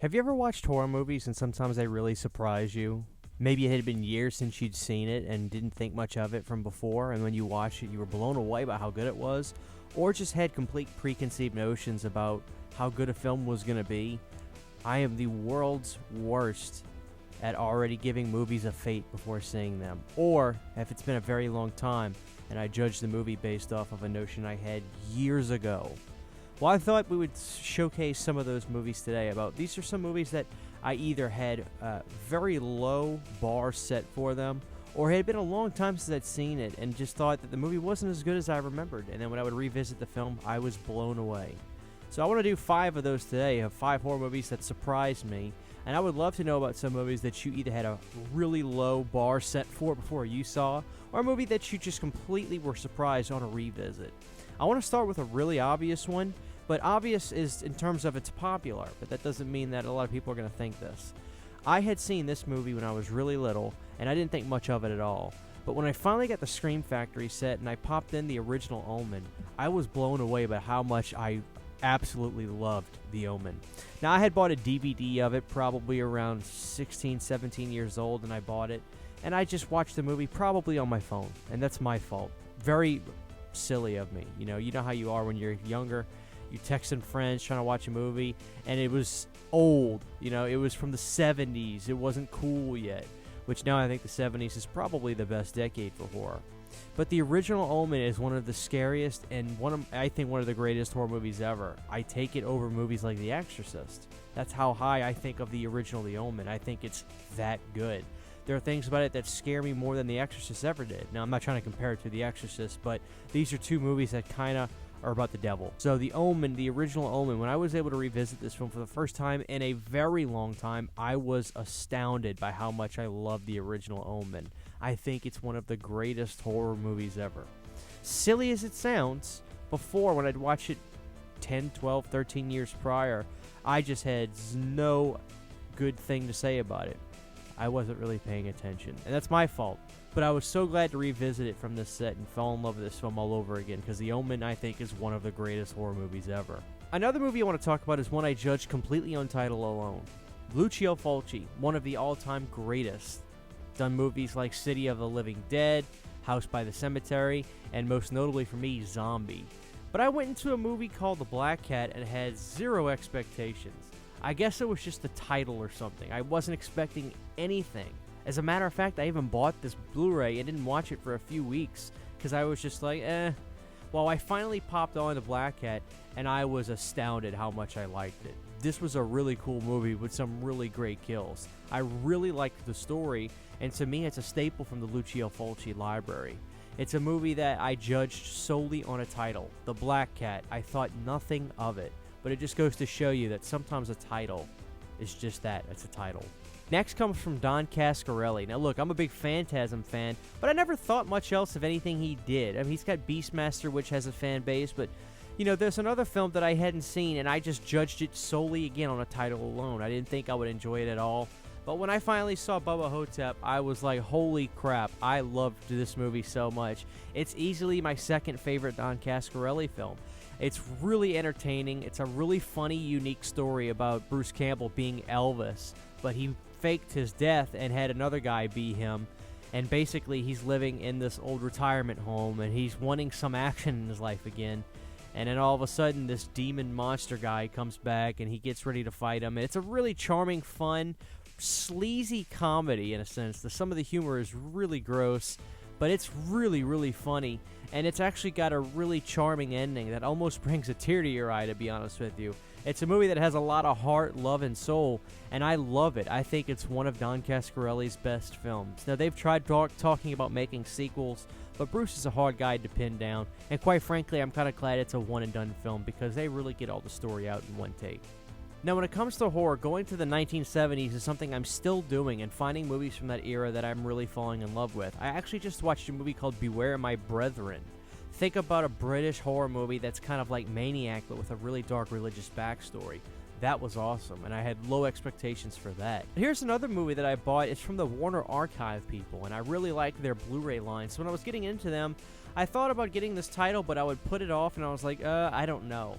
Have you ever watched horror movies and sometimes they really surprise you? Maybe it had been years since you'd seen it and didn't think much of it from before, and when you watched it, you were blown away by how good it was, or just had complete preconceived notions about how good a film was going to be. I am the world's worst at already giving movies a fate before seeing them, or if it's been a very long time and I judge the movie based off of a notion I had years ago. Well, I thought we would showcase some of those movies today. These are some movies that I either had a very low bar set for them, or it had been a long time since I'd seen it and just thought that the movie wasn't as good as I remembered. And then when I would revisit the film, I was blown away. So I want to do 5 of those today, of 5 horror movies that surprised me. And I would love to know about some movies that you either had a really low bar set for before you saw, or a movie that you just completely were surprised on a revisit. I want to start with a really obvious one, but obvious is in terms of it's popular, but that doesn't mean that a lot of people are going to think this. I had seen this movie when I was really little, and I didn't think much of it at all. But when I finally got the Scream Factory set and I popped in the original Omen, I was blown away by how much I absolutely loved the Omen. Now, I had bought a DVD of it probably around 16, 17 years old, and I bought it, and I just watched the movie probably on my phone, and that's my fault. Very silly of me. You know how you are when you're younger. You texting friends trying to watch a movie, and it was old. It was from the 70s. It wasn't cool yet, which now I think the 70s is probably the best decade for horror. But the original Omen is one of the scariest and I think one of the greatest horror movies ever. I take it over movies like The Exorcist. That's how high I think of the original The Omen. I think it's that good. There are things about it that scare me more than The Exorcist ever did. Now, I'm not trying to compare it to The Exorcist, but these are two movies that kind of are about the devil. So the Omen, the original Omen, when I was able to revisit this film for the first time in a very long time, I was astounded by how much I love the original Omen. I think it's one of the greatest horror movies ever. Silly as it sounds, before when I'd watch it 10, 12, 13 years prior, I just had no good thing to say about it. I wasn't really paying attention, and that's my fault. But I was so glad to revisit it from this set and fall in love with this film all over again, because The Omen, I think, is one of the greatest horror movies ever. Another movie I want to talk about is one I judged completely on title alone. Lucio Fulci, one of the all-time greatest. Done movies like City of the Living Dead, House by the Cemetery, and most notably for me, Zombie. But I went into a movie called The Black Cat and had zero expectations. I guess it was just the title or something. I wasn't expecting anything. As a matter of fact, I even bought this Blu-ray and didn't watch it for a few weeks because I was just like, Well, I finally popped on The Black Cat, and I was astounded how much I liked it. This was a really cool movie with some really great kills. I really liked the story, and to me, it's a staple from the Lucio Fulci library. It's a movie that I judged solely on a title, The Black Cat. I thought nothing of it, but it just goes to show you that sometimes a title is just that. It's a title. Next comes from Don Cascarelli. Now look, I'm a big Phantasm fan, but I never thought much else of anything he did. I mean, he's got Beastmaster, which has a fan base, but there's another film that I hadn't seen, and I just judged it solely, again, on a title alone. I didn't think I would enjoy it at all. But when I finally saw Bubba Hotep, I was like, holy crap, I loved this movie so much. It's easily my second favorite Don Cascarelli film. It's really entertaining. It's a really funny, unique story about Bruce Campbell being Elvis, but he faked his death and had another guy be him, and basically he's living in this old retirement home, and he's wanting some action in his life again, and then all of a sudden this demon monster guy comes back and he gets ready to fight him, and it's a really charming, fun, sleazy comedy in a sense. Some of the humor is really gross, but it's really, really funny, and it's actually got a really charming ending that almost brings a tear to your eye, to be honest with you. It's a movie that has a lot of heart, love, and soul, and I love it. I think it's one of Don Cascarelli's best films. Now, they've tried talking about making sequels, but Bruce is a hard guy to pin down, and quite frankly, I'm kind of glad it's a one-and-done film because they really get all the story out in one take. Now, when it comes to horror, going to the 1970s is something I'm still doing and finding movies from that era that I'm really falling in love with. I actually just watched a movie called Beware My Brethren. Think about a British horror movie that's kind of like Maniac, but with a really dark religious backstory. That was awesome, and I had low expectations for that. Here's another movie that I bought. It's from the Warner Archive people, and I really like their Blu-ray line. So when I was getting into them, I thought about getting this title, but I would put it off, and I was like, I don't know.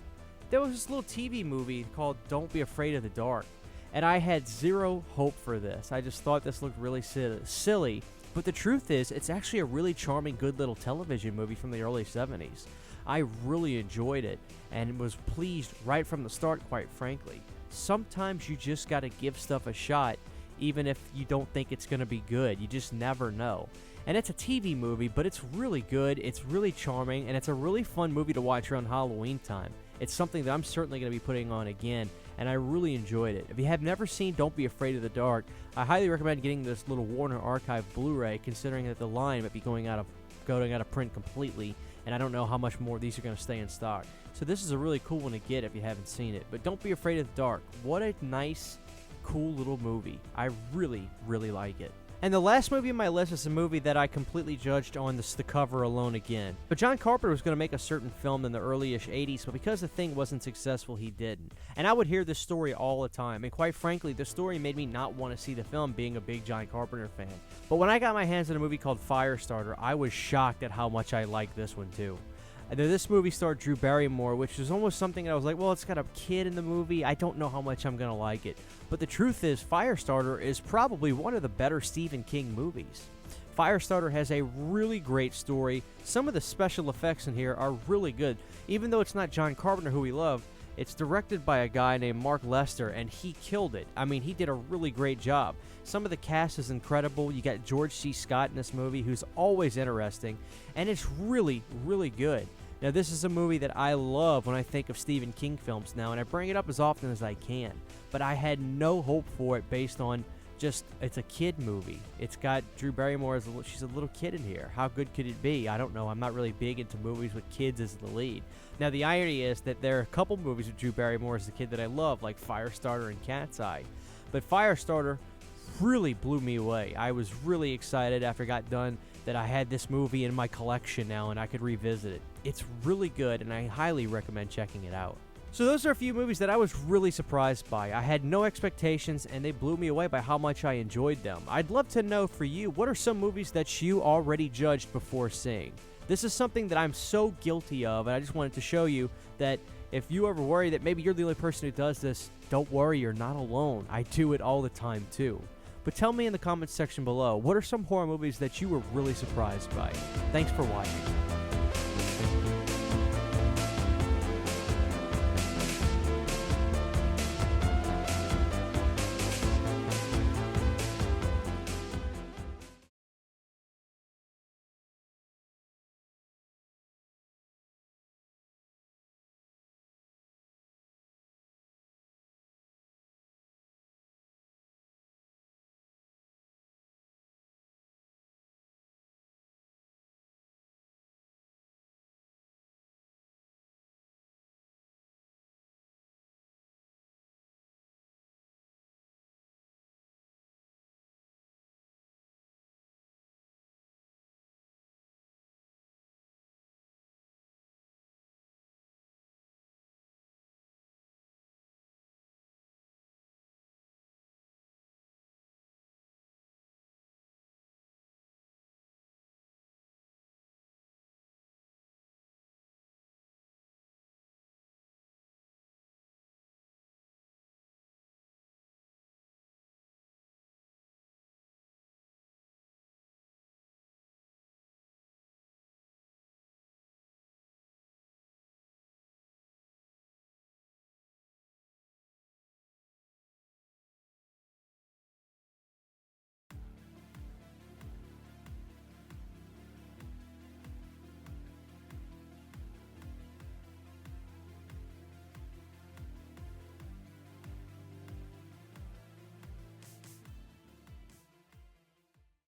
There was this little TV movie called Don't Be Afraid of the Dark, and I had zero hope for this. I just thought this looked really silly, but the truth is, it's actually a really charming, good little television movie from the early 70s. I really enjoyed it, and was pleased right from the start, quite frankly. Sometimes you just gotta give stuff a shot, even if you don't think it's gonna be good. You just never know. And it's a TV movie, but it's really good, it's really charming, and it's a really fun movie to watch around Halloween time. It's something that I'm certainly going to be putting on again, and I really enjoyed it. If you have never seen Don't Be Afraid of the Dark, I highly recommend getting this little Warner Archive Blu-ray, considering that the line might be going out of print completely, and I don't know how much more of these are going to stay in stock. So this is a really cool one to get if you haven't seen it. But Don't Be Afraid of the Dark. What a nice, cool little movie. I really, really like it. And the last movie on my list is a movie that I completely judged on the cover alone again. But John Carpenter was going to make a certain film in the early-ish 80s, but because the thing wasn't successful, he didn't. And I would hear this story all the time, and quite frankly, the story made me not want to see the film, being a big John Carpenter fan. But when I got my hands on a movie called Firestarter, I was shocked at how much I liked this one too. And then this movie starred Drew Barrymore, which was almost something that I was like, well, it's got a kid in the movie. I don't know how much I'm going to like it. But the truth is, Firestarter is probably one of the better Stephen King movies. Firestarter has a really great story. Some of the special effects in here are really good. Even though it's not John Carpenter, who we love, it's directed by a guy named Mark Lester, and he killed it. I mean, he did a really great job. Some of the cast is incredible. You got George C. Scott in this movie, who's always interesting, and it's really, really good. Now, this is a movie that I love when I think of Stephen King films now, and I bring it up as often as I can. But I had no hope for it based on just, it's a kid movie. It's got Drew Barrymore she's a little kid in here. How good could it be? I don't know. I'm not really big into movies with kids as the lead. Now, the irony is that there are a couple movies with Drew Barrymore as the kid that I love, like Firestarter and Cat's Eye. But Firestarter really blew me away. I was really excited after I got done that I had this movie in my collection now and I could revisit it. It's really good, and I highly recommend checking it out. So those are a few movies that I was really surprised by. I had no expectations, and they blew me away by how much I enjoyed them. I'd love to know for you, what are some movies that you already judged before seeing? This is something that I'm so guilty of, and I just wanted to show you that if you ever worry that maybe you're the only person who does this, don't worry, you're not alone. I do it all the time too. But tell me in the comments section below, what are some horror movies that you were really surprised by? Thanks for watching.